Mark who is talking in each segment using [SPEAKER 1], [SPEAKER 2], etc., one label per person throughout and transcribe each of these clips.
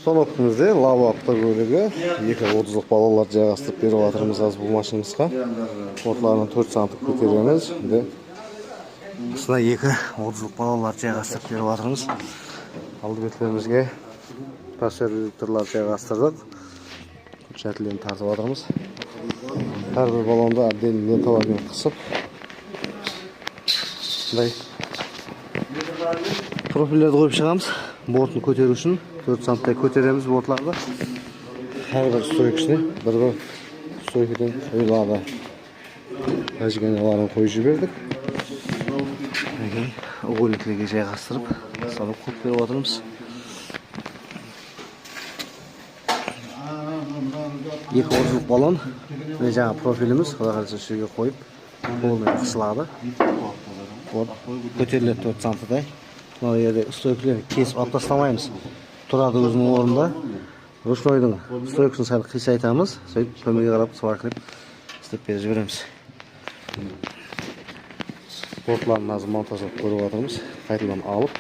[SPEAKER 1] Станокымызда лава автокөлігі 230 балалар жайғастырып беріп жатырмыз аз бұл машинамызға. Ортларынан 4 сантық көтереміз. Осында 230 балалар жайғастырып беріп жатырмыз. Алды беттерімізге пассер редукторлар жайғастырдық. Күтшәтілерін тартып жатырмыз. Әрбір баллонды отдельный ленталармен қысып, профильдерді қойып шығамыз. Бортын көтеру үшін 4 санттай көтереміз бортларды. Әрбір стойкісіне бір стойкіден қойылады. Әжгенеларын қойып жібердік. Угольниклерге жайғастырып, салып қойып беріп отырмыз. 230 баллон жаңа профиліміз құдағалысы шүйге қойып қолмен қысылады. Көтеріледі 4 сантыдай. Мына жерде стойкілерді кесіп алып тастамаймыз. Тұрады өзінің орнында. Ручнойдың стойкасын сәл қисайтамыз. Сөйтіп төмеге қарап сваркілеп істеп беріп жібереміз. Бортларын азы монтажлап көріп жатырмыз. Қайтадан алып,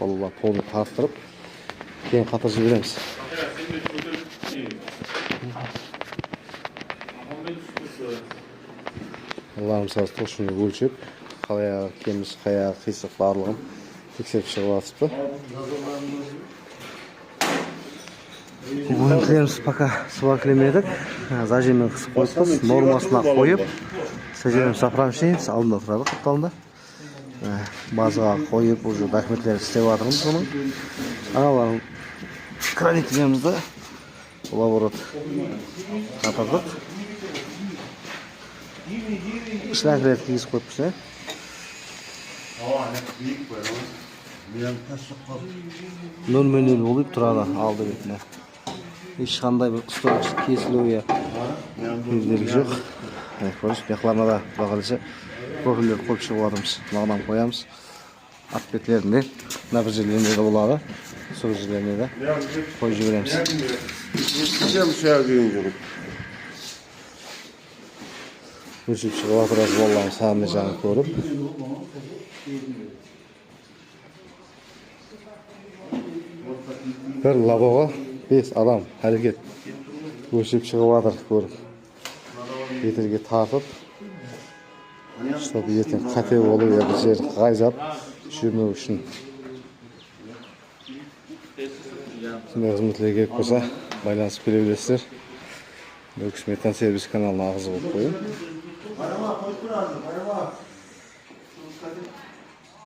[SPEAKER 1] балалар полны тарттырып, кейін қатыр жібереміз. Балаларымыз аз толщине өлшеп, қалай кеміс, қай қисық барлығын тексеріп шығып атыпты. Угольниклеріміз пока сваркілемедік. Зажиммен қысып қойыппыз. Нормасына қойып, сәжерім саправшейміз. Алдында тұрады қыпталында. Базыға қойып, уже документлерді істеп жатырмыз оның. Аналарын краниклерімізді лаворот қатырдық. Шлангілерді кигізіп қойыппыз. Нөл болып тұрады алды бетіне. Ешқандай бір стойкіс кесілуге көзделік жоқ. Бияқларына да бағалыша профильдерді қойып шығып жатырмыз. Мағынан қоямыз. Ат бетлерінде, мына бір жерлерінде де болады. Сол жерлерінде де қойып жібереміз. Өлшеп шығып жатырмыз балаларын сағынды жағын көріп. Бір лабаға 5 адам әрекет өлшеп шығып жатыр көріп. Бетерге тартып, чтобы ертең қате болып, бір жер қайзап жүрмеу үшін. Сондай қызметлер керек болса, байланысып келе білесіздер. Бөкіс метан сервис каналына ағызып қойып қойын.